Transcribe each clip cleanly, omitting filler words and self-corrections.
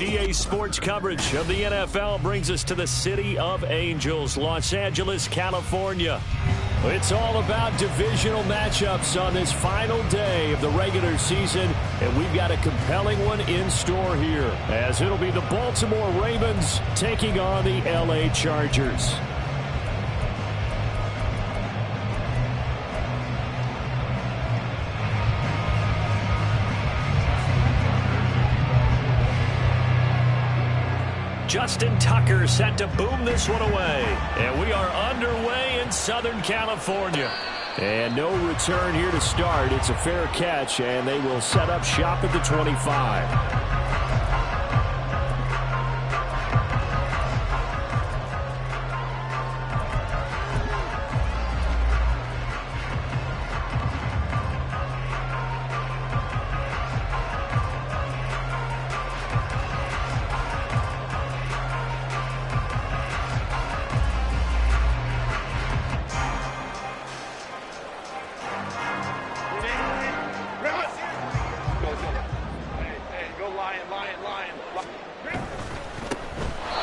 EA Sports coverage of the NFL brings us to the City of Angels, Los Angeles, California. It's all about divisional matchups on this final day of the regular season, and we've got a compelling one in store here, as it'll be the Baltimore Ravens taking on the LA Chargers. Justin Tucker set to boom this one away. And we are underway in Southern California. And no return here to start. It's a fair catch, and they will set up shop at the 25.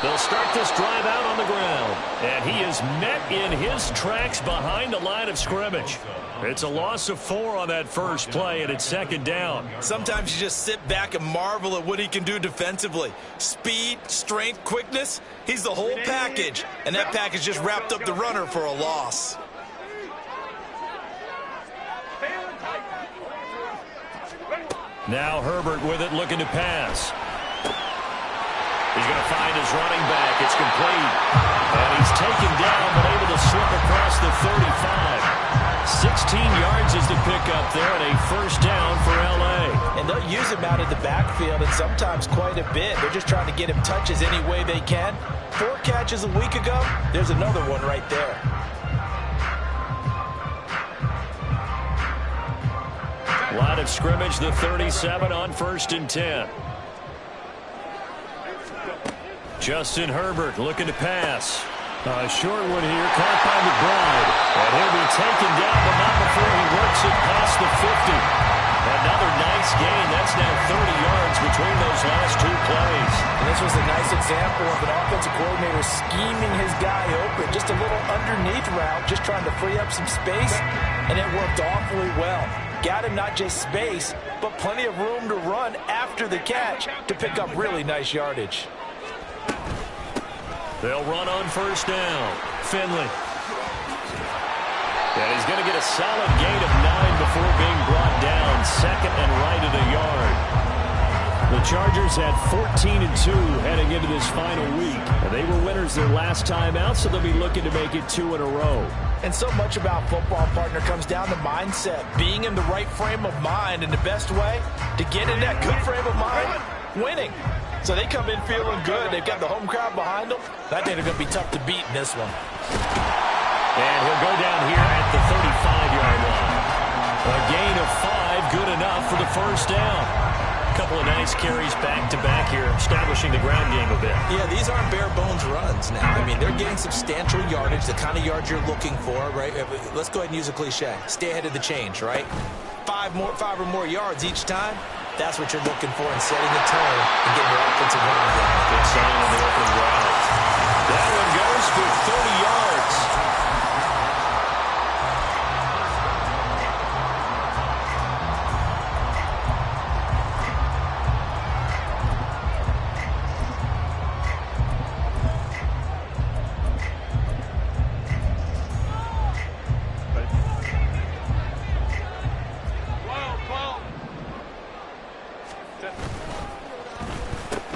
They'll start this drive out on the ground. And he is met in his tracks behind the line of scrimmage. It's a loss of 4 on that first play, and it's second down. Sometimes you just sit back and marvel at what he can do defensively. Speed, strength, quickness. He's the whole package. And that package just wrapped up the runner for a loss. Now Herbert with it, looking to pass. He's going to find his running back. It's complete. And he's taken down, but able to slip across the 35. 16 yards is the pickup there, and a first down for L.A. And they'll use him out of the backfield, and sometimes quite a bit. They're just trying to get him touches any way they can. 4 catches a week ago. There's another one right there. Line of scrimmage, the 37 on 1st and 10. Justin Herbert looking to pass. A short one here, caught by McBride. And he'll be taken down, but not before he works it past the 50. Another nice gain. That's now 30 yards between those last 2 plays. And this was a nice example of an offensive coordinator scheming his guy open. Just a little underneath route, just trying to free up some space, and it worked awfully well. Got him not just space, but plenty of room to run after the catch to pick up really nice yardage. They'll run on 1st down. Finley. And he's going to get a solid gain of 9 before being brought down. Second and right at a yard. The Chargers had 14-2 heading into this final week. And they were winners their last time out, so they'll be looking to make it 2 in a row. And so much about football, partner, comes down to mindset. Being in the right frame of mind, and the best way to get in that good frame of mind, winning. So they come in feeling good. They've got the home crowd behind them. I think they're going to be tough to beat in this one. And he'll go down here at the 35-yard line. A gain of 5, good enough for the first down. A couple of nice carries back-to-back here, establishing the ground game a bit. Yeah, these aren't bare-bones runs now. I mean, they're getting substantial yardage, the kind of yards you're looking for, right? Let's go ahead and use a cliche. Stay ahead of the change, right? 5 or more yards each time. That's what you're looking for in setting the tone and getting your offensive running down. Good sign on the opening drive. That one goes for 30 yards.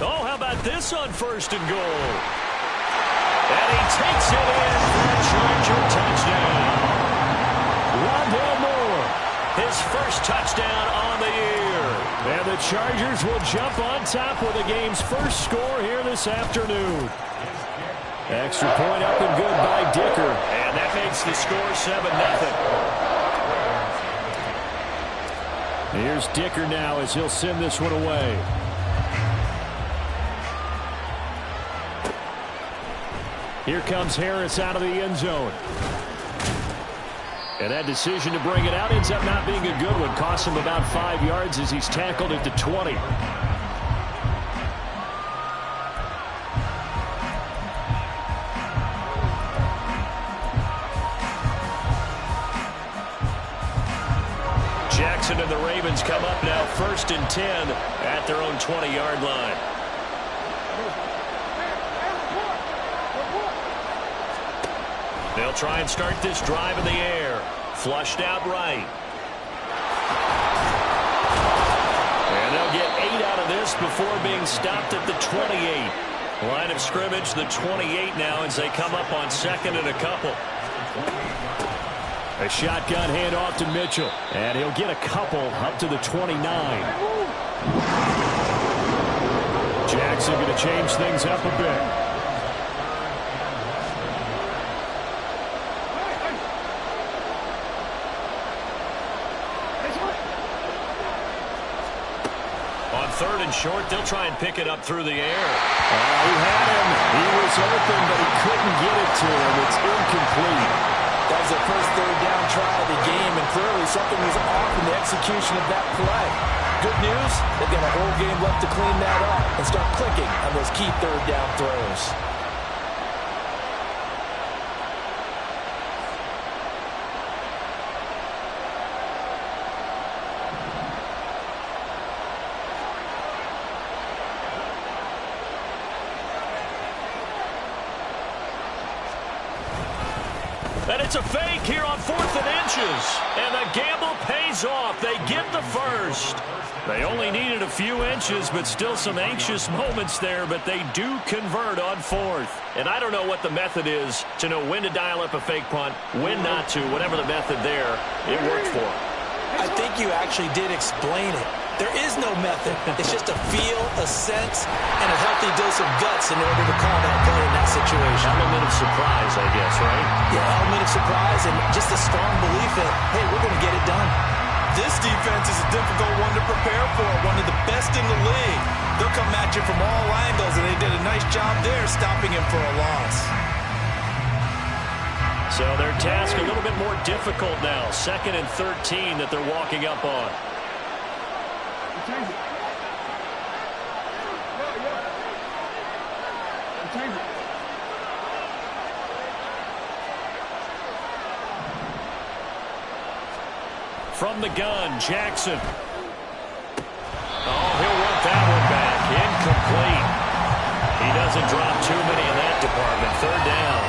Oh, how about this on 1st and goal? And he takes it in for a Charger touchdown. Rondale Moore, his first touchdown on the year. And the Chargers will jump on top with the game's first score here this afternoon. Extra point up and good by Dicker. And that makes the score 7-0. Here's Dicker now as he'll send this one away. Here comes Harris out of the end zone. And that decision to bring it out ends up not being a good one. Costs him about 5 yards as he's tackled at the 20. Jackson and the Ravens come up now 1st and 10 at their own 20-yard line. They'll try and start this drive in the air. Flushed out right. And they'll get 8 out of this before being stopped at the 28. Line of scrimmage, the 28 now as they come up on 2nd and a couple. A shotgun handoff to Mitchell. And he'll get a couple up to the 29. Jackson going to change things up a bit. On 3rd and short, they'll try and pick it up through the air. He had him. He was open, but he couldn't get it to him. It's incomplete. That was their first 3rd down try of the game, and clearly something was off in the execution of that play. Good news, they've got a whole game left to clean that up and start clicking on those key 3rd down throws. And it's a fake here on 4th and inches. And the gamble pays off. They get the first. They only needed a few inches, but still some anxious moments there. But they do convert on 4th. And I don't know what the method is to know when to dial up a fake punt, when not to. Whatever the method there, it worked for them. I think you actually did explain it. There is no method. It's just a feel, a sense, and a healthy dose of guts in order to call that play in that situation. Element of surprise, I guess, right? Yeah, element of surprise and just a strong belief that, hey, we're going to get it done. This defense is a difficult one to prepare for, one of the best in the league. They'll come at you from all angles, and they did a nice job there stopping him for a loss. So their task a little bit more difficult now. 2nd and 13 that they're walking up on. From the gun, Jackson. Oh, he'll work that one back. Incomplete. He doesn't drop too many in that department. 3rd down.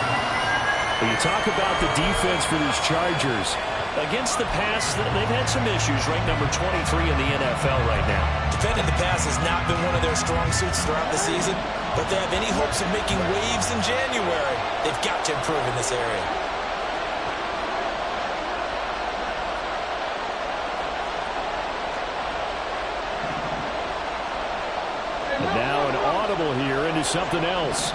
When you talk about the defense for these Chargers, against the pass, they've had some issues. Ranked number 23 in the NFL right now. Defending the pass has not been one of their strong suits throughout the season, but they have any hopes of making waves in January, they've got to improve in this area. And now an audible here into something else.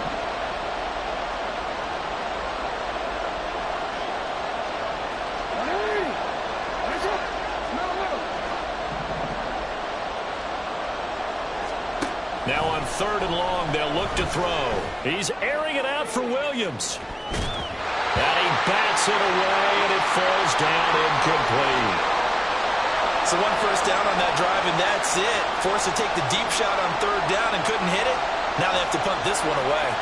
Now on 3rd and long, they'll look to throw. He's airing it out for Williams. And he bats it away, and it falls down incomplete. So 1 first down on that drive, and that's it. Forced to take the deep shot on 3rd down and couldn't hit it. Now they have to punt this one away.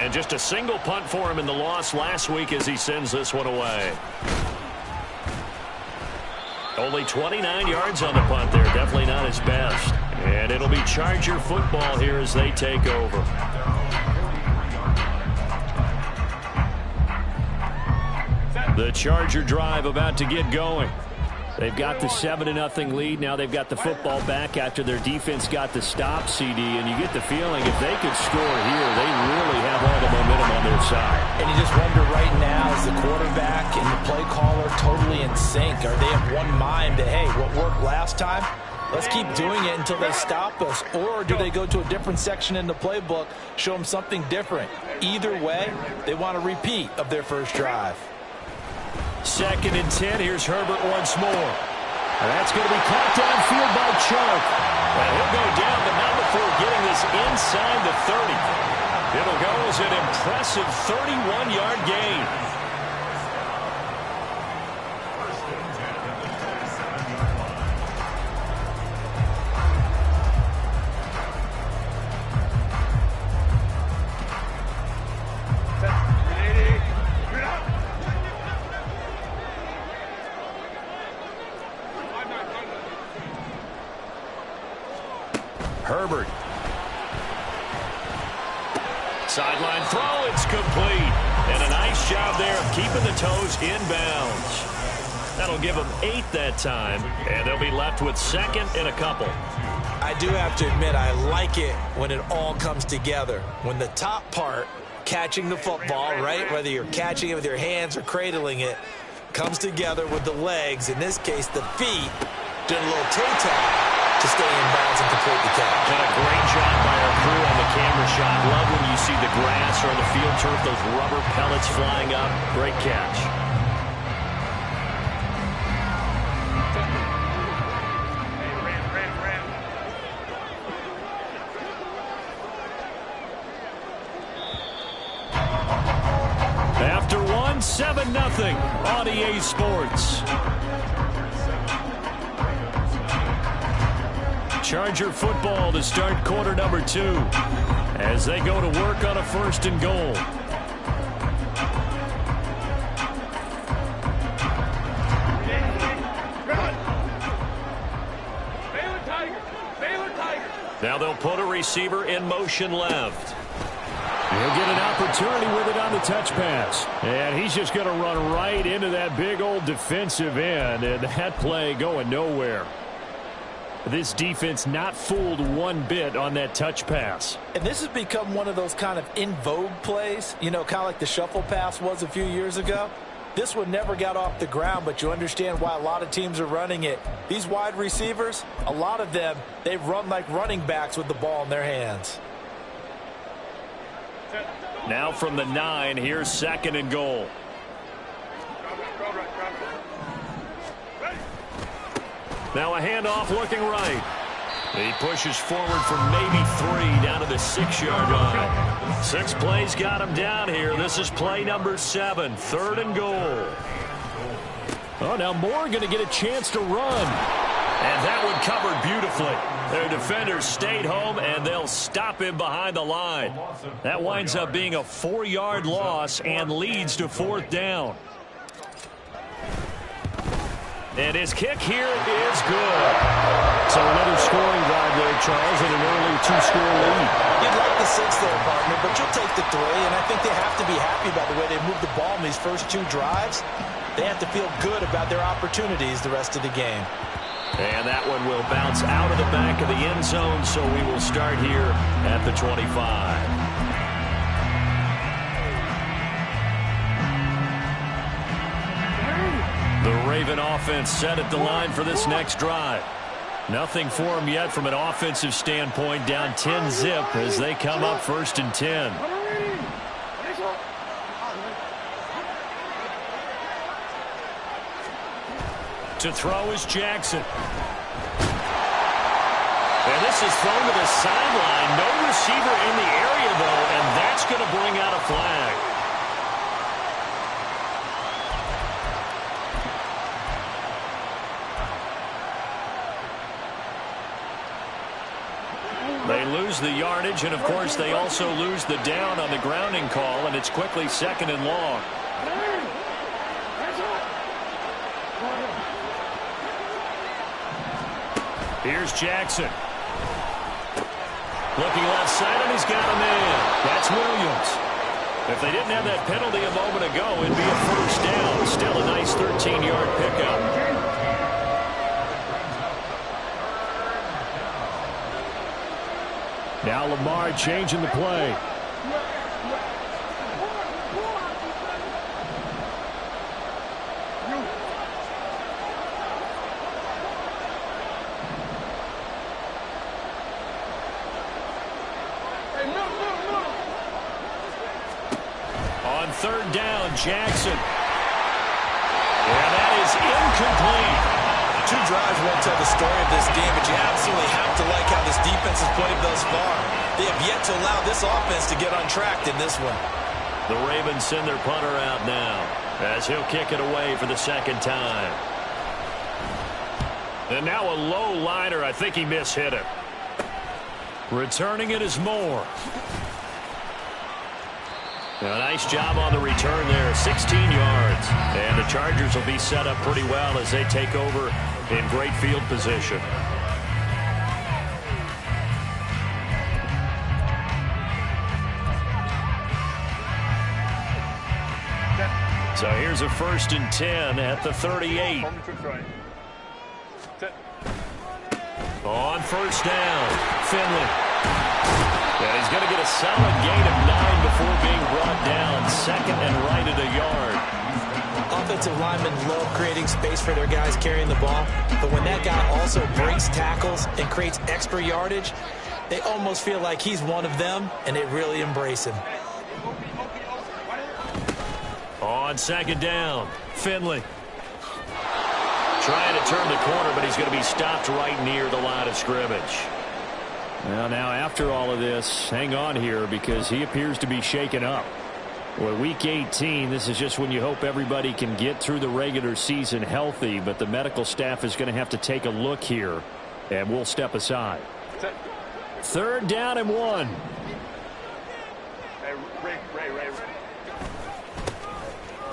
And just a single punt for him in the loss last week as he sends this one away. Only 29 yards on the punt there. Definitely not his best. And it'll be Charger football here as they take over. The Charger drive about to get going. They've got the 7-0 lead. Now they've got the football back after their defense got the stop, CD. And you get the feeling if they could score here, they really have all the momentum on their side. And you just wonder right now, is the quarterback and the play caller totally in sync? Are they of one mind that, hey, what worked last time, let's keep doing it until they stop us? Or do they go to a different section in the playbook, show them something different? Either way, they want a repeat of their first drive. 2nd and 10. Here's Herbert once more. And that's going to be caught downfield by Chuck. And he'll go down, but not before getting this inside the 30. It'll go as an impressive 31-yard gain. Herbert. Sideline throw, it's complete. And a nice job there of keeping the toes in bounds. That'll give them 8 that time, and they'll be left with second and a couple. I do have to admit, I like it when it all comes together. When the top part, catching the football, right, whether you're catching it with your hands or cradling it, comes together with the legs, in this case the feet, doing a little toe tap to stay in bounds and complete the catch. And a great job by our crew on the camera shot. Love when you see the grass or the field turf, those rubber pellets flying up. Great catch. After 7-0 on EA Sports. Charger football to start quarter number 2 as they go to work on a 1st and goal. Now they'll put a receiver in motion left. He'll get an opportunity with it on the touch pass. And he's just going to run right into that big old defensive end. And that play going nowhere. This defense not fooled one bit on that touch pass. And this has become one of those kind of in vogue plays, you know, kind of like the shuffle pass was a few years ago. This one never got off the ground, but you understand why a lot of teams are running it. These wide receivers, a lot of them, they run like running backs with the ball in their hands. Now from the 9, here's 2nd and goal. Now a handoff looking right. He pushes forward for maybe 3 down to the 6-yard line. 6 plays got him down here. This is play number 7, 3rd and goal. Oh, now Moore going to get a chance to run. And that one covered beautifully. Their defenders stayed home, and they'll stop him behind the line. That winds up being a 4-yard loss and leads to 4th down. And his kick here is good. So another scoring drive there, Charles, and an early 2-score lead. You'd like the 6 there, partner, but you'll take the 3, and I think they have to be happy about the way they moved the ball in these first 2 drives. They have to feel good about their opportunities the rest of the game. And that one will bounce out of the back of the end zone, so we will start here at the 25. The Raven offense set at the line for this next drive. Nothing for them yet from an offensive standpoint, down 10-zip as they come up 1st and 10. To throw is Jackson. And this is thrown to the sideline. No receiver in the area, though, and that's going to bring out a flag. They lose the yardage, and, of course, they also lose the down on the grounding call, and it's quickly 2nd and long. Here's Jackson. Looking left side, and he's got a man. That's Williams. If they didn't have that penalty a moment ago, it'd be a 1st down. Still a nice 13-yard pickup. Now Lamar changing the play. On 3rd down, Jackson. And that is incomplete. 2 drives won't tell the story of this game, but you absolutely have to like how this defense has played thus far. They have yet to allow this offense to get untracked in this one. The Ravens send their punter out now as he'll kick it away for the 2nd time. And now a low liner. I think he mishit it. Returning it is Moore. A nice job on the return there, 16 yards. And the Chargers will be set up pretty well as they take over in great field position. So here's a 1st and 10 at the 38. On 1st down, Finley. And he's going to get a solid gain of 9 before being brought down. 2nd and right at a yard. Offensive linemen love creating space for their guys carrying the ball, but when that guy also breaks tackles and creates extra yardage, they almost feel like he's one of them, and they really embrace him. On 2nd down, Finley. Trying to turn the corner, but he's going to be stopped right near the line of scrimmage. Well, now after all of this, hang on here because he appears to be shaken up. Well, week 18, this is just when you hope everybody can get through the regular season healthy, but the medical staff is going to have to take a look here, and we'll step aside. 3rd down and 1.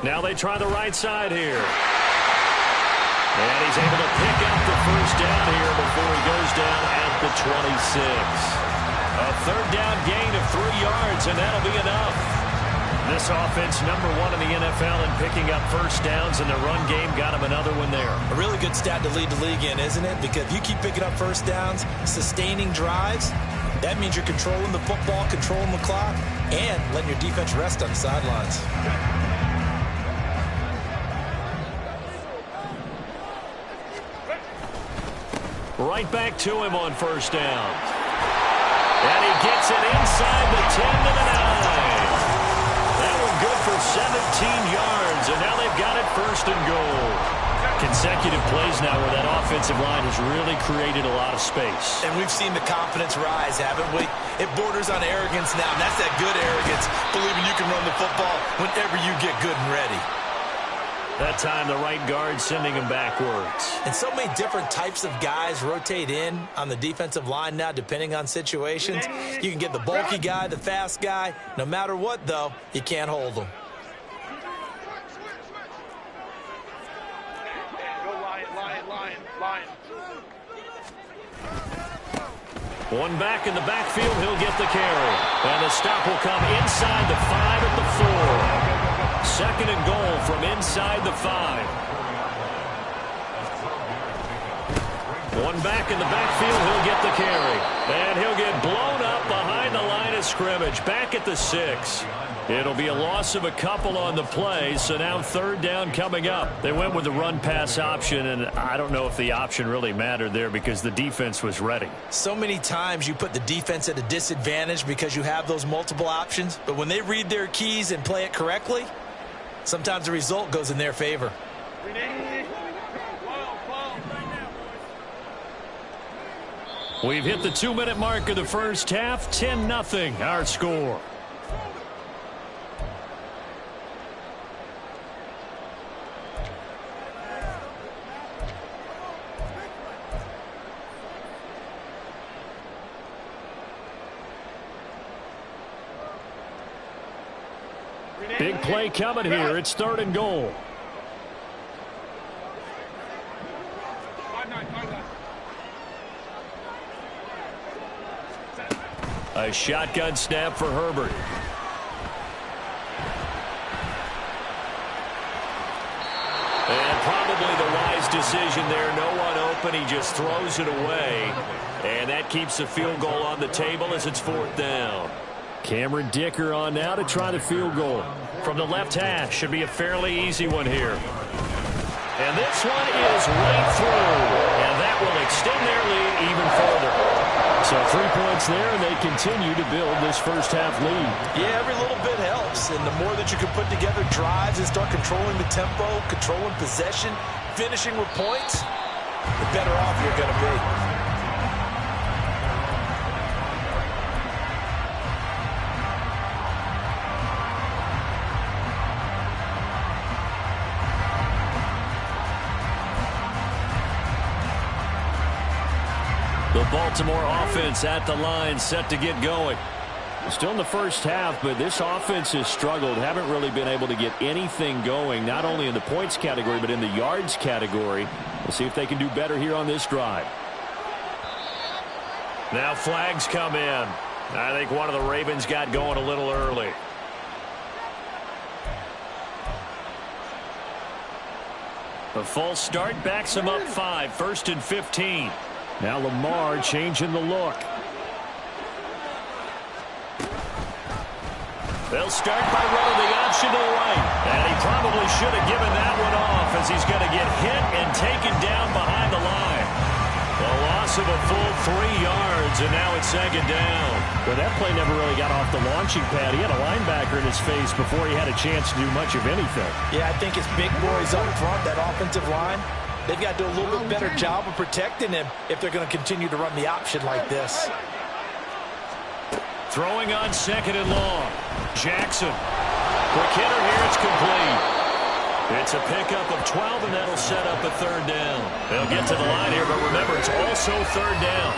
Now they try the right side here. And he's able to pick up the 1st down here before he goes down at the 26. A 3rd down gain of 3 yards, and that'll be enough. This offense, #1 in the NFL in picking up 1st downs, and the run game got him another one there. A really good stat to lead the league in, isn't it? Because you keep picking up 1st downs, sustaining drives, that means you're controlling the football, controlling the clock, and letting your defense rest on the sidelines. Right back to him on 1st down. And he gets it inside the 10 to the 9. That one good for 17 yards, and now they've got it 1st and goal. Consecutive plays now where that offensive line has really created a lot of space. And we've seen the confidence rise, haven't we? It borders on arrogance now, and that's that good arrogance, believing you can run the football whenever you get good and ready. That time the right guard sending him backwards. And so many different types of guys rotate in on the defensive line now depending on situations. You can get the bulky guy, the fast guy. No matter what, though, you can't hold them. One back in the backfield, he'll get the carry. And the stop will come inside the 5 at the 4. 2nd and goal from inside the 5. One back in the backfield, he'll get the carry. And he'll get blown up behind the line of scrimmage, back at the 6. It'll be a loss of a couple on the play, so now 3rd down coming up. They went with the run-pass option, and I don't know if the option really mattered there because the defense was ready. So many times you put the defense at a disadvantage because you have those multiple options, but when they read their keys and play it correctly, sometimes the result goes in their favor. We've hit the 2-minute mark of the 1st half. 10-0 our score. Big play coming here. It's 3rd and goal. A shotgun snap for Herbert. And probably the wise decision there. No one open. He just throws it away. And that keeps the field goal on the table as it's 4th down. Cameron Dicker on now to try the field goal. From the left hash, should be a fairly easy one here. And this one is right through. And that will extend their lead even further. So 3 points there, and they continue to build this 1st half lead. Yeah, every little bit helps. And the more that you can put together drives and start controlling the tempo, controlling possession, finishing with points, the better off you're going to be. The Baltimore offense at the line, set to get going. Still in the 1st half, but this offense has struggled. Haven't really been able to get anything going, not only in the points category, but in the yards category. We'll see if they can do better here on this drive. Now flags come in. I think one of the Ravens got going a little early. A false start backs him up 5, 1st and 15. Now Lamar changing the look. They'll start by running the option to the right. And he probably should have given that one off as he's going to get hit and taken down behind the line. A loss of a full 3 yards, and now it's 2nd down. Well, that play never really got off the launching pad. He had a linebacker in his face before he had a chance to do much of anything. Yeah, I think his big boys up front, that offensive line, they've got to do a little bit better job of protecting him if they're going to continue to run the option like this. Throwing on 2nd and long. Jackson. Quick hitter here, it's complete. It's a pickup of 12, and that'll set up a 3rd down. They'll get to the line here, but remember, it's also 3rd down.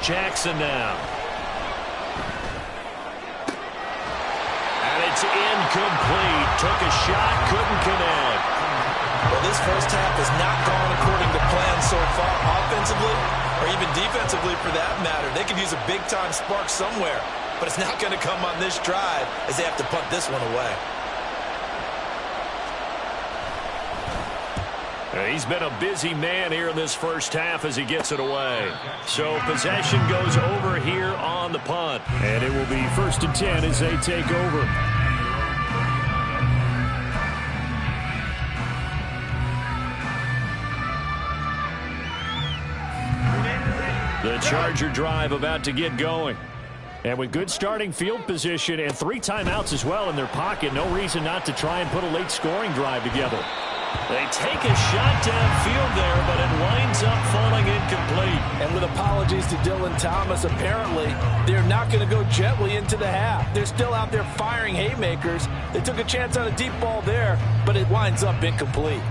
Jackson now. And it's incomplete. Took a shot, couldn't connect. Well, this first half has not gone according to plan so far, offensively or even defensively for that matter. They could use a big-time spark somewhere, but it's not going to come on this drive as they have to punt this one away. He's been a busy man here in this first half as he gets it away. So possession goes over here on the punt. And it will be 1st and 10 as they take over. The Charger drive about to get going. And with good starting field position and 3 timeouts as well in their pocket, no reason not to try and put a late scoring drive together. They take a shot downfield there, but it winds up falling incomplete. And with apologies to Dylan Thomas, apparently they're not going to go gently into the half. They're still out there firing haymakers. They took a chance on a deep ball there, but it winds up incomplete.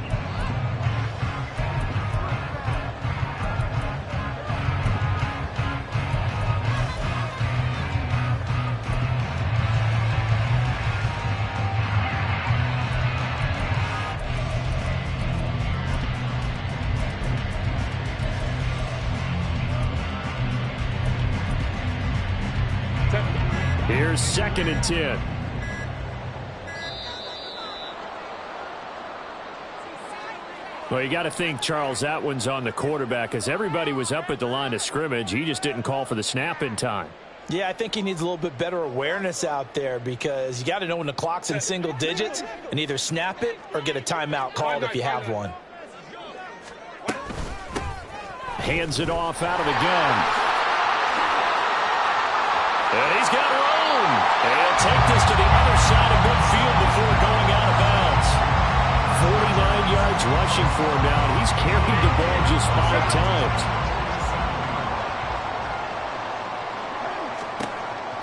Here's 2nd and 10. Well, you got to think, Charles, that one's on the quarterback as everybody was up at the line of scrimmage. He just didn't call for the snap in time. Yeah, I think he needs a little bit better awareness out there because you got to know when the clock's in single digits and either snap it or get a timeout called if you have one. Hands it off out of the gun. And he's got room. He'll take this to the other side of midfield before going out of bounds. 49 yards rushing for him now. He's carried the ball just 5 times.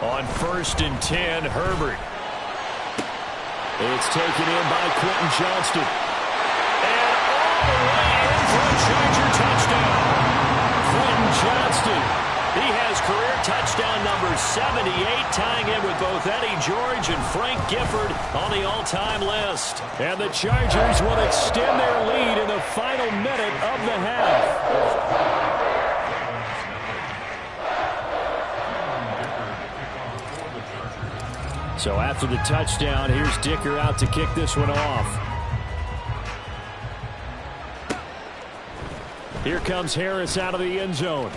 On 1st and 10, Herbert. It's taken in by Quentin Johnston. And all the way in for a Charger touchdown. Quentin Johnston. He has career touchdown number 78, tying in with both Eddie George and Frank Gifford on the all-time list. And the Chargers will extend their lead in the final minute of the half. So after the touchdown, here's Dicker out to kick this one off. Here comes Harris out of the end zone.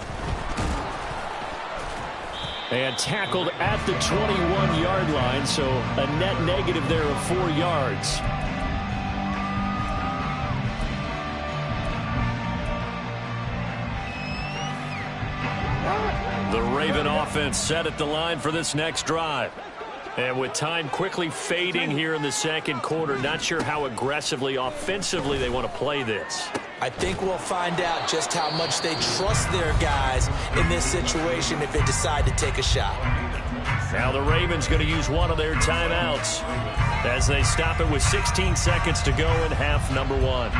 And tackled at the 21-yard line, so a net negative there of 4 yards. The Raven offense set at the line for this next drive. And with time quickly fading here in the second quarter, not sure how aggressively, offensively they want to play this. I think we'll find out just how much they trust their guys in this situation if they decide to take a shot. Now the Ravens going to use one of their timeouts as they stop it with 16 seconds to go in half number 1.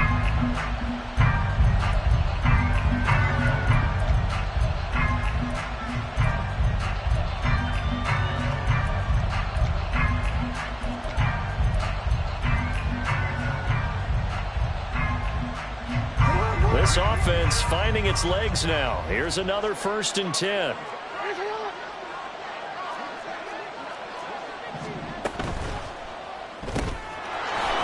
This offense finding its legs now. Here's another 1st and 10.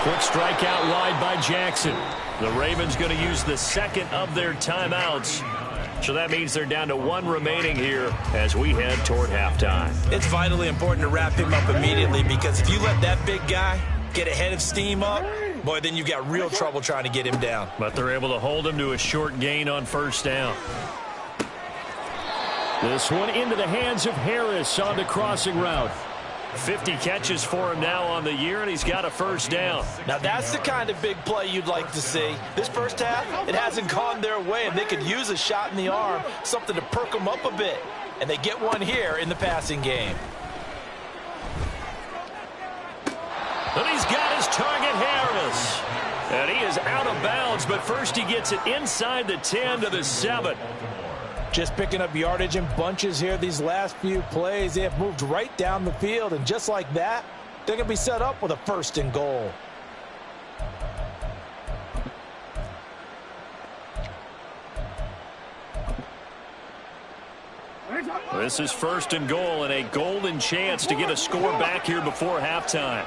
Quick strike out wide by Jackson. The Ravens going to use the 2nd of their timeouts. So that means they're down to 1 remaining here as we head toward halftime. It's vitally important to wrap him up immediately, because if you let that big guy get a head of steam up, boy, then you've got real trouble trying to get him down. But they're able to hold him to a short gain on 1st down. This one into the hands of Harris on the crossing route. 50 catches for him now on the year, and he's got a 1st down. Now that's the kind of big play you'd like to see. This first half, it hasn't gone their way, and they could use a shot in the arm, something to perk them up a bit. And they get one here in the passing game. And he's got his target, Harris. And he is out of bounds, but first he gets it inside the 10 to the 7. Just picking up yardage in bunches here these last few plays. They have moved right down the field, and just like that, they're going to be set up with a 1st and goal. This is 1st and goal, and a golden chance to get a score back here before halftime.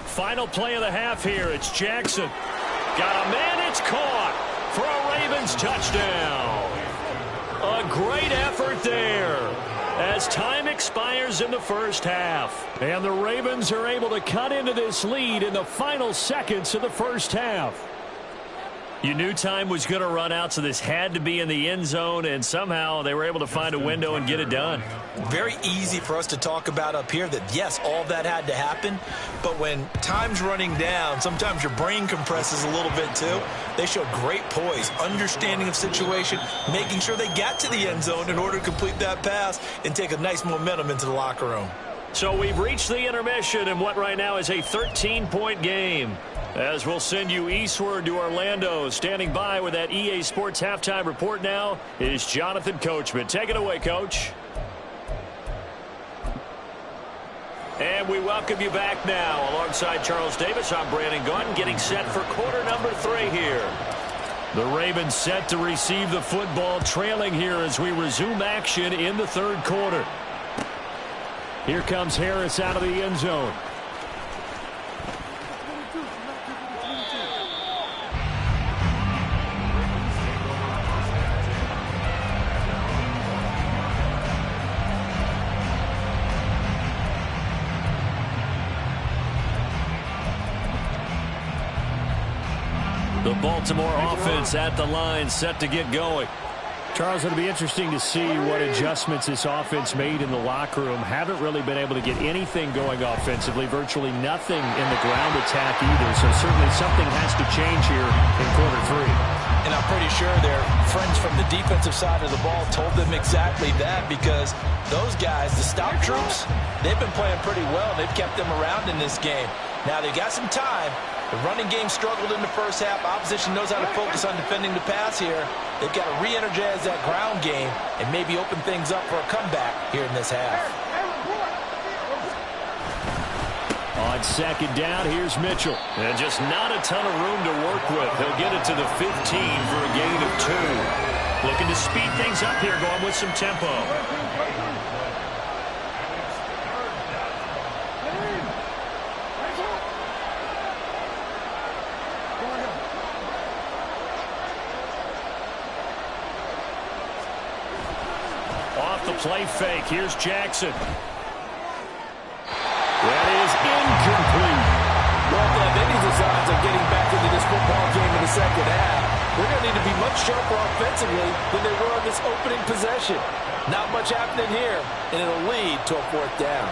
Final play of the half here. It's Jackson. Got a man. It's caught for a Ravens touchdown. A great effort there as time expires in the 1st half. And the Ravens are able to cut into this lead in the final seconds of the 1st half. You knew time was going to run out, so this had to be in the end zone, and somehow they were able to find a window and get it done. Very easy for us to talk about up here that, yes, all that had to happen, but when time's running down, sometimes your brain compresses a little bit too. They showed great poise, understanding of situation, making sure they got to the end zone in order to complete that pass and take a nice momentum into the locker room. So we've reached the intermission in what right now is a 13-point game. As we'll send you eastward to Orlando. Standing by with that EA Sports halftime report now is Jonathan Coachman. Take it away, Coach. And we welcome you back now. Alongside Charles Davis, I'm Brandon Gaudin, getting set for quarter number 3 here. The Ravens set to receive the football, trailing here as we resume action in the 3rd quarter. Here comes Harris out of the end zone. The Baltimore offense at the line, set to get going. Charles, it'll be interesting to see what adjustments this offense made in the locker room. Haven't really been able to get anything going offensively, virtually nothing in the ground attack either. So certainly something has to change here in quarter 3. And I'm pretty sure their friends from the defensive side of the ball told them exactly that, because those guys, the stop troops, they've been playing pretty well. They've kept them around in this game. Now they got some time. The running game struggled in the first half. Opposition knows how to focus on defending the pass here. They've got to re-energize that ground game and maybe open things up for a comeback here in this half. On 2nd down, here's Mitchell. And just not a ton of room to work with. He'll get it to the 15 for a gain of 2. Looking to speed things up here, going with some tempo. Off the play fake, here's Jackson. That is incomplete. Well, if they have any designs of getting back into this football game in the 2nd half, they're going to need to be much sharper offensively than they were on this opening possession. Not much happening here, and it'll lead to a 4th down.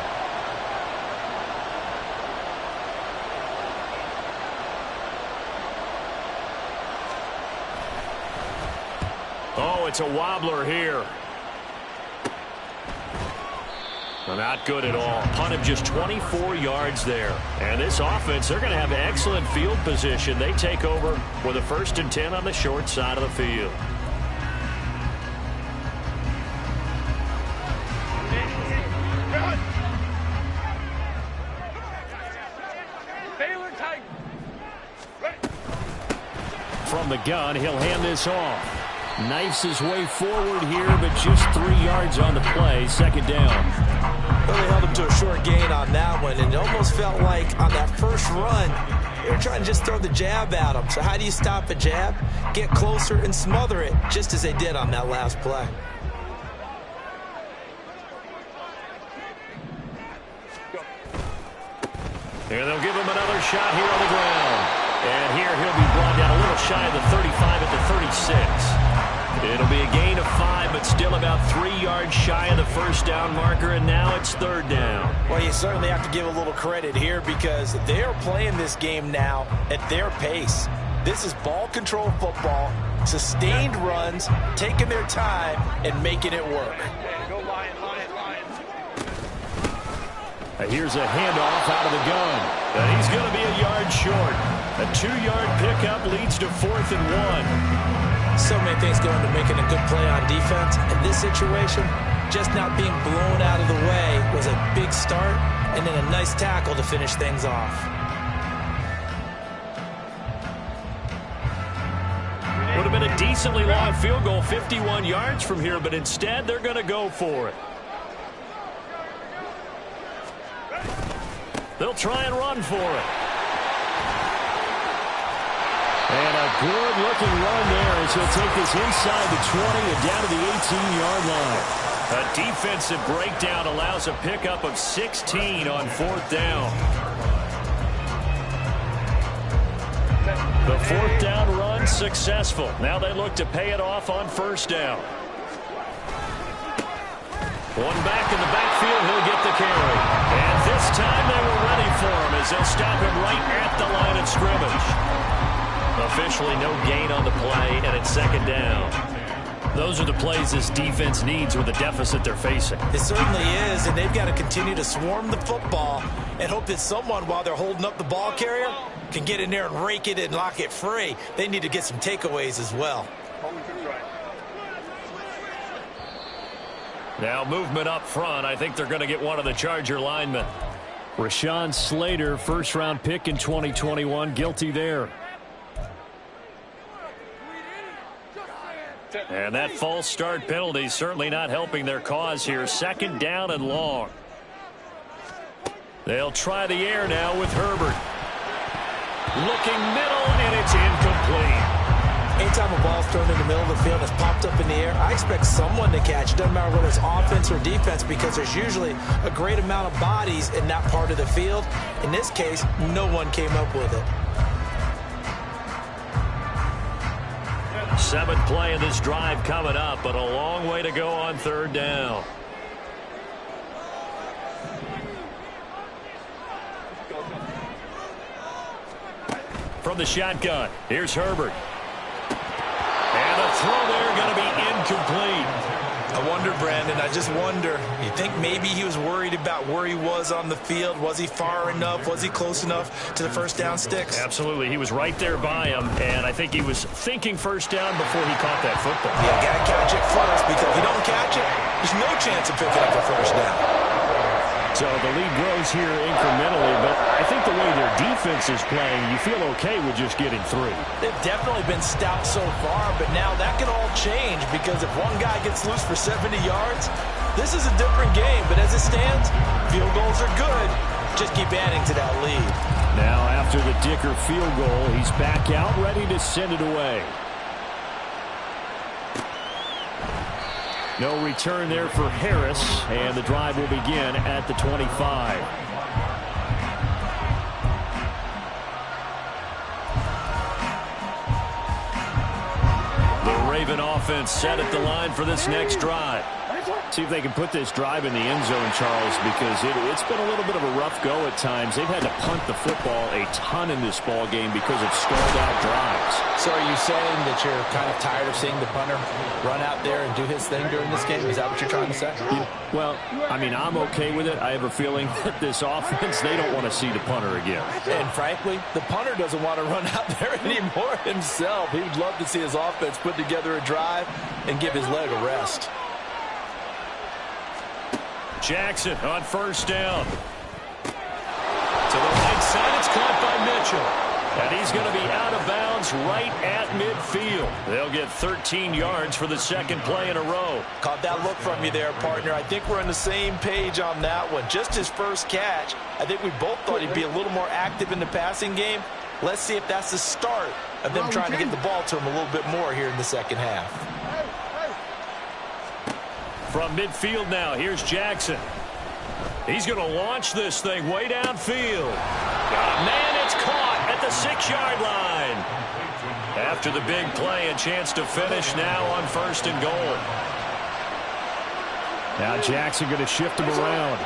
Oh, it's a wobbler here. Not good at all. Punt of just 24 yards there. And this offense, they're going to have excellent field position. They take over with a 1st and 10 on the short side of the field. From the gun, he'll hand this off. Knifes his way forward here, but just 3 yards on the play. 2nd down. Well, they held him to a short gain on that one, and it almost felt like on that first run, they were trying to just throw the jab at him. So how do you stop a jab? Get closer and smother it, just as they did on that last play. And they'll give him another shot here on the ground. And here he'll be brought down a little shy of the 35 at the 36. It'll be a gain of 5, but still about 3 yards shy of the 1st down marker, and now it's 3rd down. Well, you certainly have to give a little credit here because they are playing this game now at their pace. This is ball control football, sustained runs, taking their time, and making it work. Here's a handoff out of the gun. And he's going to be a yard short. A 2-yard pickup leads to 4th and 1. So many things go into making a good play on defense. In this situation, just not being blown out of the way was a big start, and then a nice tackle to finish things off. Would have been a decently long field goal, 51 yards from here, but instead they're going to go for it. They'll try and run for it. And a good-looking run there as he'll take this inside the 20 and down to the 18-yard line. A defensive breakdown allows a pickup of 16 on 4th down. The 4th down run successful. Now they look to pay it off on 1st down. One back in the backfield, he'll get the carry. And this time they were ready for him as they'll stop him right at the line of scrimmage. Officially no gain on the play, and it's 2nd down. Those are the plays this defense needs with the deficit they're facing. It certainly is, and they've got to continue to swarm the football and hope that someone, while they're holding up the ball carrier, can get in there and rake it and lock it free. They need to get some takeaways as well. Now movement up front. I think they're going to get one of the Charger linemen. Rashawn Slater, 1st-round pick in 2021, guilty there. And that false start penalty certainly not helping their cause here. 2nd down and long. They'll try the air now with Herbert. Looking middle, and it's incomplete. Anytime a ball's thrown in the middle of the field and it's popped up in the air, I expect someone to catch it. Doesn't matter whether it's offense or defense, because there's usually a great amount of bodies in that part of the field. In this case, no one came up with it. 7th play of this drive coming up, but a long way to go on 3rd down. From the shotgun, here's Herbert. And a throw there going to be incomplete. I wonder, Brandon, I just wonder, you think maybe he was worried about where he was on the field? Was he far enough? Was he close enough to the 1st down sticks? Absolutely. He was right there by him, and I think he was thinking 1st down before he caught that football. Yeah, got to catch it first, because if you don't catch it, there's no chance of picking up a 1st down. So the lead grows here incrementally, but I think the way their defense is playing, you feel okay with just getting 3. They've definitely been stout so far, but now that can all change because if one guy gets loose for 70 yards, this is a different game. But as it stands, field goals are good. Just keep adding to that lead. Now after the Dicker field goal, he's back out ready to send it away. No return there for Harris, and the drive will begin at the 25. The Raven offense set at the line for this next drive. See if they can put this drive in the end zone, Charles, because it's been a little bit of a rough go at times. They've had to punt the football a ton in this ball game because of stalled out drives. So So are you saying that you're kind of tired of seeing the punter run out there and do his thing during this game? Is that what you're trying to say? Well, I mean, I'm okay with it. I have a feeling that this offense, they don't want to see the punter again. And frankly, the punter doesn't want to run out there anymore himself. He would love to see his offense put together a drive and give his leg a rest. Jackson on first down. To the right side, it's caught by Mitchell. And he's going to be out of bounds right at midfield. They'll get 13 yards for the second play in a row. Caught that look from you there, partner. I think we're on the same page on that one. Just his first catch, I think we both thought he'd be a little more active in the passing game. Let's see if that's the start of them trying to get the ball to him a little bit more here in the second half. From midfield now, here's Jackson. He's going to launch this thing way downfield. Got a man, it's caught at the 6-yard line. After the big play, a chance to finish now on first and goal. Now Jackson going to shift him around.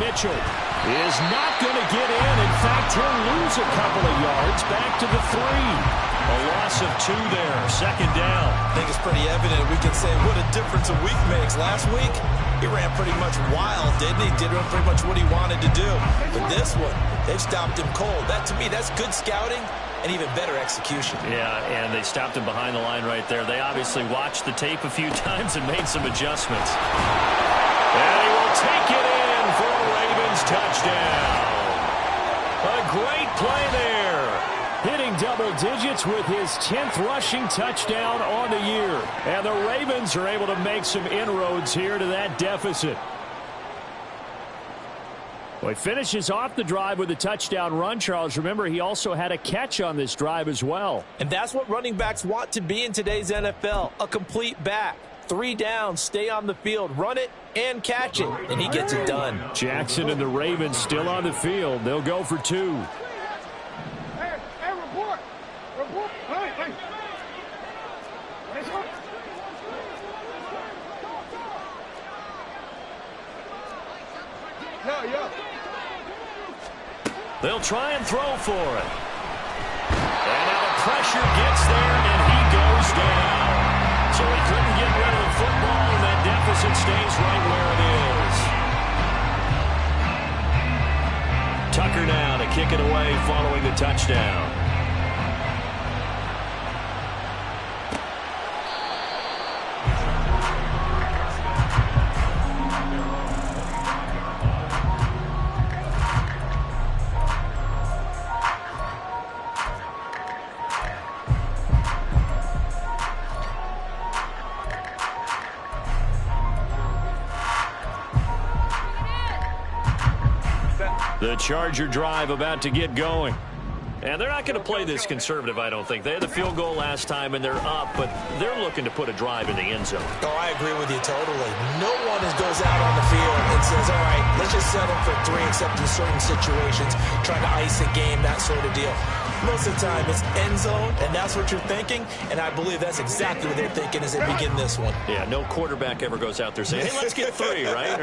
Mitchell is not going to get in. In fact, he'll lose a couple of yards back to the 3. A loss of 2 there. Second down. I think it's pretty evident. We can say what a difference a week makes. Last week, he ran pretty much wild, didn't he? Did pretty much what he wanted to do. But this one, they've stopped him cold. That, to me, that's good scouting and even better execution. Yeah, and they stopped him behind the line right there. They obviously watched the tape a few times and made some adjustments. And he will take it in for a Ravens touchdown. A great play there. Hitting double digits with his 10th rushing touchdown on the year. And the Ravens are able to make some inroads here to that deficit. Well, he finishes off the drive with a touchdown run, Charles. Remember, he also had a catch on this drive as well. And that's what running backs want to be in today's NFL, a complete back. 3 downs, stay on the field, run it, and catch it. And he gets it done. Jackson and the Ravens still on the field. They'll go for 2. They'll try and throw for it. And now the pressure gets there, and he goes down. So he couldn't get rid of the football, and that deficit stays right where it is. Tucker now to kick it away following the touchdown. The Charger drive about to get going. And they're not going to play this conservative, I don't think. They had the field goal last time, and they're up, but they're looking to put a drive in the end zone. Oh, I agree with you totally. No one goes out on the field and says, all right, let's just settle for 3, except in certain situations, trying to ice a game, that sort of deal. Most of the time, it's end zone, and that's what you're thinking, and I believe that's exactly what they're thinking as they begin this one. Yeah, no quarterback ever goes out there saying, hey, let's get 3, right?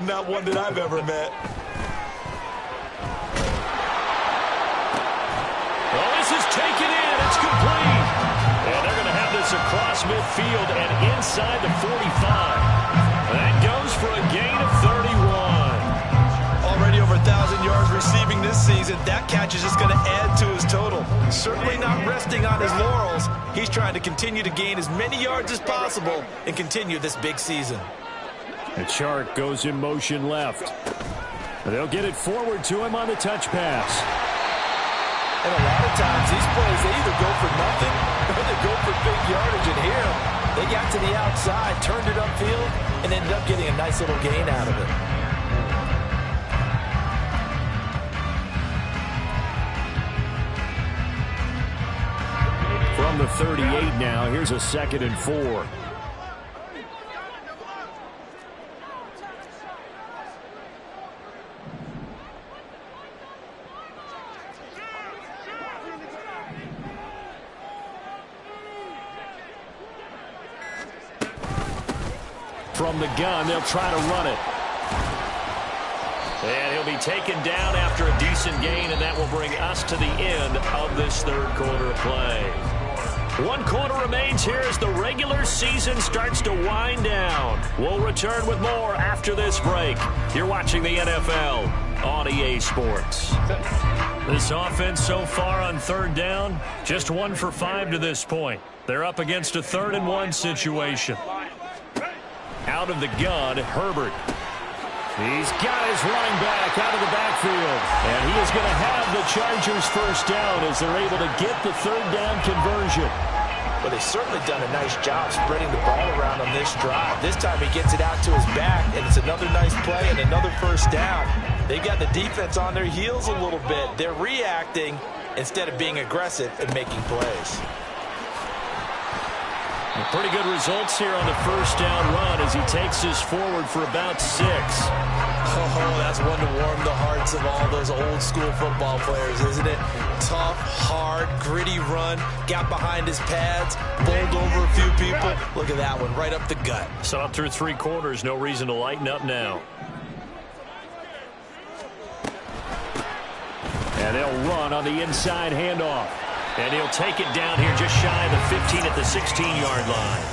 Not one that I've ever met. Taken in, it's complete. And they're going to have this across midfield and inside the 45. That goes for a gain of 31. Already over 1,000 yards receiving this season. That catch is just going to add to his total. Certainly not resting on his laurels. He's trying to continue to gain as many yards as possible and continue this big season. The Chark goes in motion left. They'll get it forward to him on the touch pass. And a lot of times, these plays, they either go for nothing or they go for big yardage. And here, they got to the outside, turned it upfield, and ended up getting a nice little gain out of it. From the 38 now, here's a 2nd and 4. From the gun, they'll try to run it. And he'll be taken down after a decent gain, and that will bring us to the end of this third quarter of play. 1 quarter remains here as the regular season starts to wind down. We'll return with more after this break. You're watching the NFL on EA Sports. This offense so far on third down, just 1 for 5 to this point. They're up against a 3rd and 1 situation. Out of the gun, Herbert. He's got his running back out of the backfield. And he is going to have the Chargers first down as they're able to get the 3rd down conversion. Well, they've certainly done a nice job spreading the ball around on this drive. This time he gets it out to his back, and it's another nice play and another first down. They've got the defense on their heels a little bit. They're reacting instead of being aggressive and making plays. Pretty good results here on the first down run as he takes us forward for about 6. Oh, that's one to warm the hearts of all those old school football players, isn't it? Tough, hard, gritty run, got behind his pads, bowled over a few people. Look at that one, right up the gut. So through 3 quarters, no reason to lighten up now. And they'll run on the inside handoff. And he'll take it down here just shy of the 15 at the 16-yard line.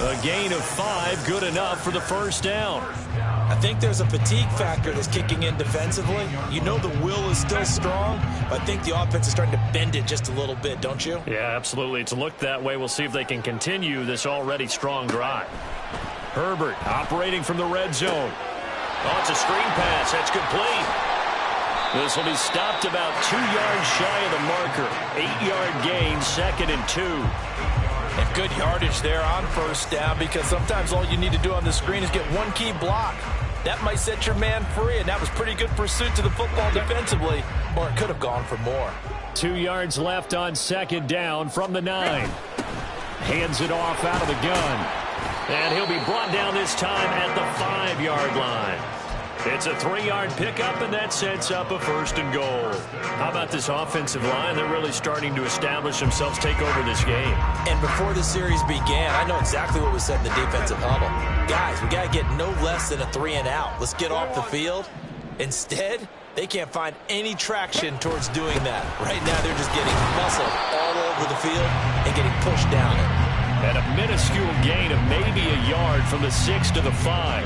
A gain of 5, good enough for the first down. I think there's a fatigue factor that's kicking in defensively. You know the will is still strong, but I think the offense is starting to bend it just a little bit, don't you? Yeah, absolutely. It's looked that way. We'll see if they can continue this already strong drive. Herbert operating from the red zone. Oh, it's a screen pass. That's complete. This will be stopped about 2 yards shy of the marker. 8-yard gain, 2nd and 2. And good yardage there on first down, because sometimes all you need to do on the screen is get one key block. That might set your man free, and that was pretty good pursuit to the football defensively, or it could have gone for more. 2 yards left on 2nd down from the 9. Hands it off out of the gun. And he'll be brought down this time at the 5-yard line. It's a 3-yard pickup, and that sets up a 1st and goal. How about this offensive line? They're really starting to establish themselves, take over this game. And before the series began, I know exactly what was said in the defensive huddle. Guys, we got to get no less than a 3 and out. Let's get off the field. Instead, they can't find any traction towards doing that. Right now, they're just getting muscled all over the field and getting pushed down it. And a minuscule gain of maybe a yard from the 6 to the 5.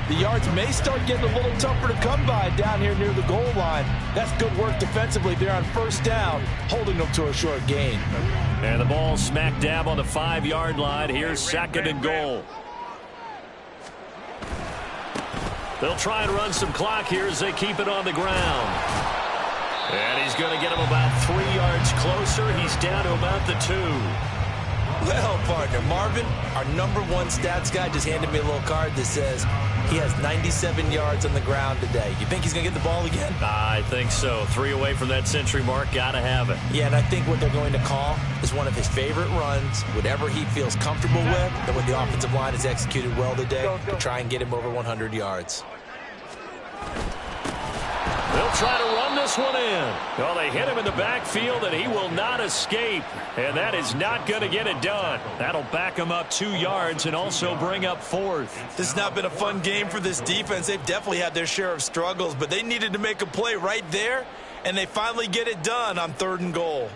The yards may start getting a little tougher to come by down here near the goal line. That's good work defensively there on first down, holding them to a short gain. And the ball smack dab on the 5-yard line. Here's 2nd and goal. They'll try and run some clock here as they keep it on the ground. And he's going to get him about 3 yards closer. He's down to about the 2. Well, partner, Marvin, our #1 stats guy, just handed me a little card that says he has 97 yards on the ground today. You think he's going to get the ball again? I think so. 3 away from that century mark. Got to have it. Yeah, and I think what they're going to call is one of his favorite runs, whatever he feels comfortable with, and when the offensive line has executed well today, to try and get him over 100 yards. They'll try to run this one in. Well, they hit him in the backfield, and he will not escape. And that is not going to get it done. That'll back him up 2 yards and also bring up 4th. This has not been a fun game for this defense. They've definitely had their share of struggles, but they needed to make a play right there, and they finally get it done on 3rd and goal.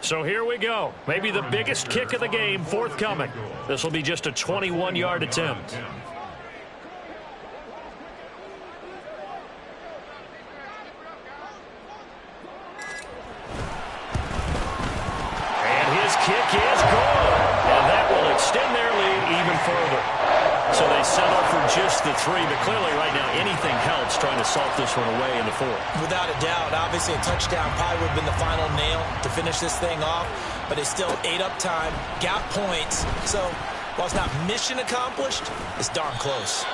So here we go. Maybe the biggest kick of the game forthcoming. This will be just a 21-yard attempt. And his kick is good. And that will extend their lead even further. So they settle for just the 3, but clearly right now anything helps trying to salt this one away in the 4th. Without a doubt, obviously a touchdown probably would have been the final nail to finish this thing off, but it's still ate up time, got points. So while it's not mission accomplished, it's darn close.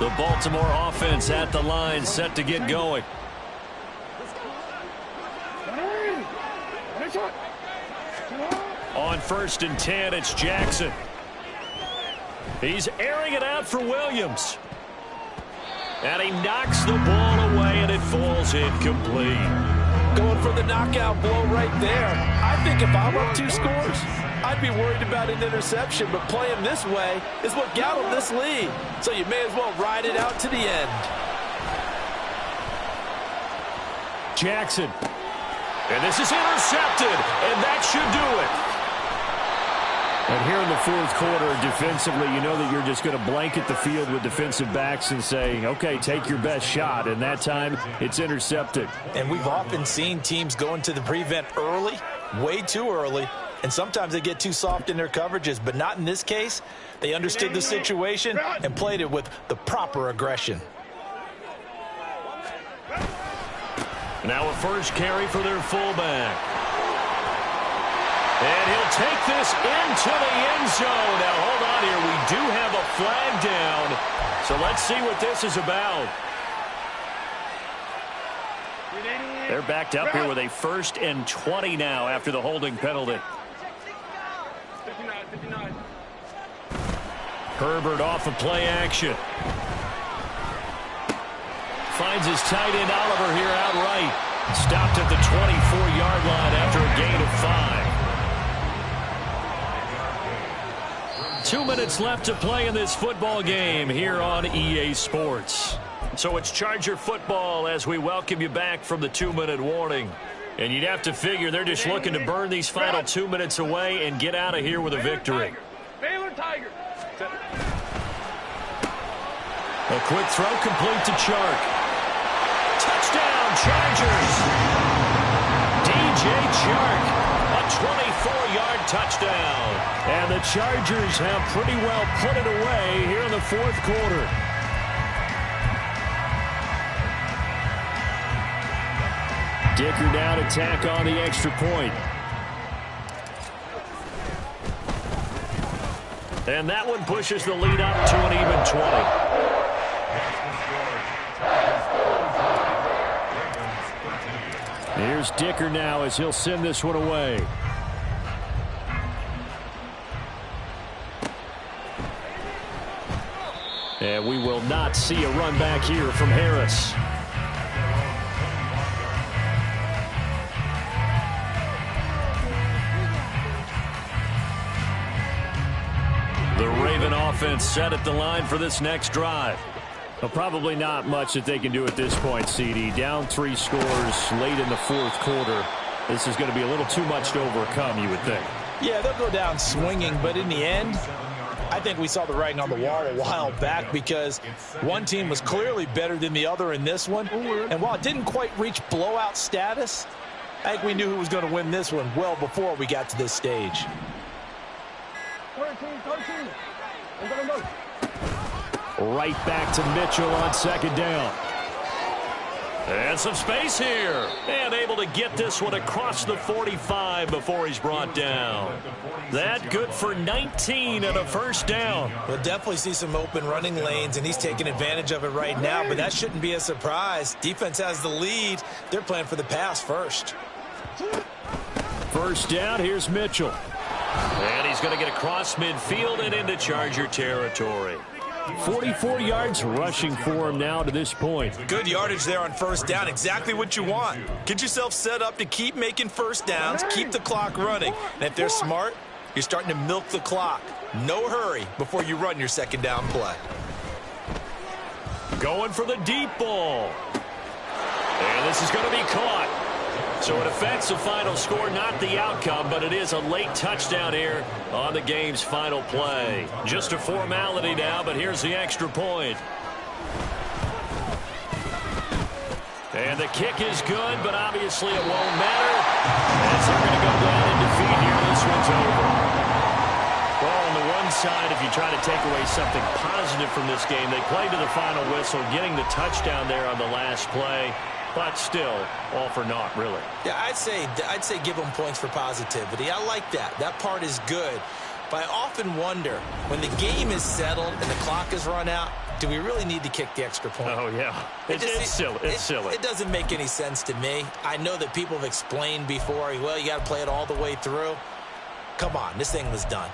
The Baltimore offense at the line, set to get going. On 1st and 10, it's Jackson. He's airing it out for Williams. And he knocks the ball away, and it falls incomplete. Going for the knockout blow right there. I think if I'm up 2 scores, I'd be worried about an interception, but playing this way is what got him this lead. So you may as well ride it out to the end. Jackson. And this is intercepted, and that should do it. And here in the 4th quarter, defensively, you know that you're just going to blanket the field with defensive backs and say, okay, take your best shot. And that time, it's intercepted. And we've often seen teams go into the prevent early, way too early, and sometimes they get too soft in their coverages, but not in this case. They understood the situation and played it with the proper aggression. Now a first carry for their fullback. And he'll take this into the end zone. Now, hold on here. We do have a flag down. So let's see what this is about. They're backed up here with a 1st and 20 now after the holding penalty. Herbert off of play action. Finds his tight end Oliver here outright. Stopped at the 24-yard line after a gain of 5. 2 minutes left to play in this football game here on EA Sports. So it's Charger football as we welcome you back from the 2-minute warning. And you'd have to figure they're just looking to burn these final 2 minutes away and get out of here with a victory. Baylor Tiger. A quick throw complete to Chark. Touchdown, Chargers. DJ Chark. A 24-yard touchdown. And the Chargers have pretty well put it away here in the 4th quarter. Dicker now to tack on the extra point. And that one pushes the lead up to an even 20. Here's Dicker now as he'll send this one away. And we will not see a run back here from Harris. The Raven offense set at the line for this next drive. Well, probably not much that they can do at this point, CD. Down 3 scores late in the 4th quarter. This is going to be a little too much to overcome, you would think. Yeah, they'll go down swinging, but in the end, I think we saw the writing on the wall a while back because one team was clearly better than the other in this one. And while it didn't quite reach blowout status, I think we knew who was going to win this one well before we got to this stage. 13. Right back to Mitchell on 2nd down. And some space here. And able to get this one across the 45 before he's brought down. That good for 19 and a 1st down. We'll definitely see some open running lanes, and he's taking advantage of it right now, but that shouldn't be a surprise. Defense has the lead. They're playing for the pass first. 1st down, here's Mitchell. And he's going to get across midfield and into Charger territory. 44 yards rushing for him now to this point. Good yardage there on 1st down. Exactly what you want. Get yourself set up to keep making 1st downs, keep the clock running. And if they're smart, you're starting to milk the clock. No hurry before you run your 2nd down play. Going for the deep ball. And this is going to be caught. So it affects the final score, not the outcome, but it is a late touchdown here on the game's final play. Just a formality now, but here's the extra point. And the kick is good, but obviously it won't matter. As they're going to go down in defeat here, this one's over. Well, on the one side, if you try to take away something positive from this game, they played to the final whistle, getting the touchdown there on the last play. But still, all for naught, really. Yeah, I'd say give them points for positivity. I like that. That part is good. But I often wonder, when the game is settled and the clock is run out, do we really need to kick the extra point? Oh, yeah. It's silly. It's silly. It doesn't make any sense to me. I know that people have explained before, well, you got to play it all the way through. Come on, this thing was done.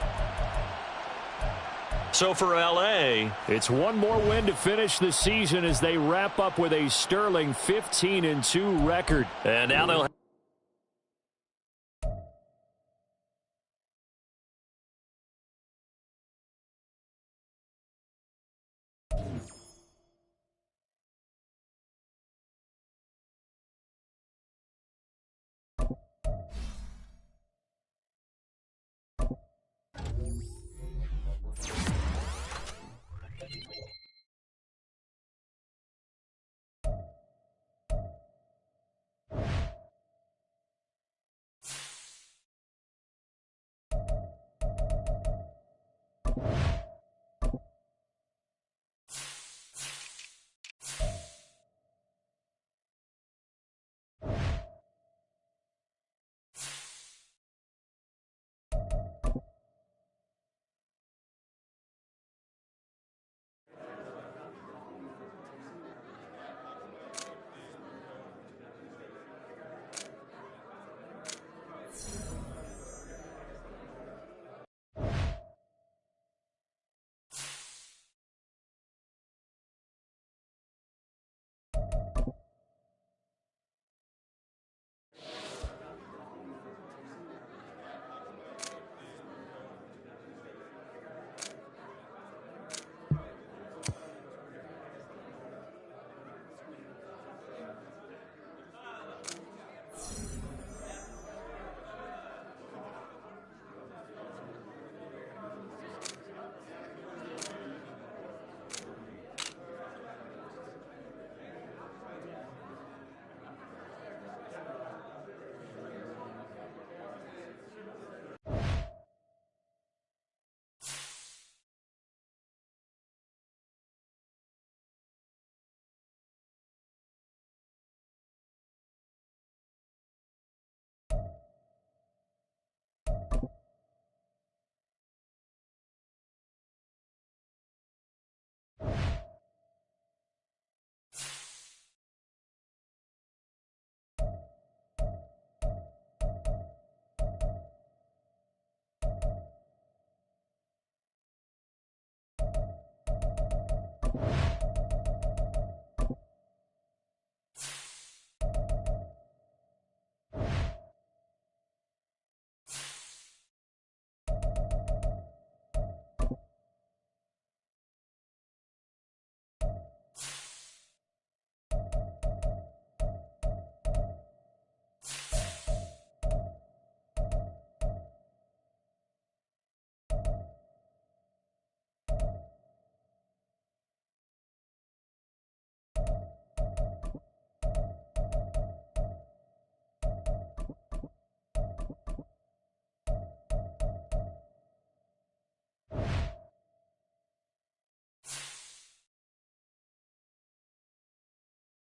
So for L.A., it's one more win to finish the season as they wrap up with a sterling 15-2 record. And now they'll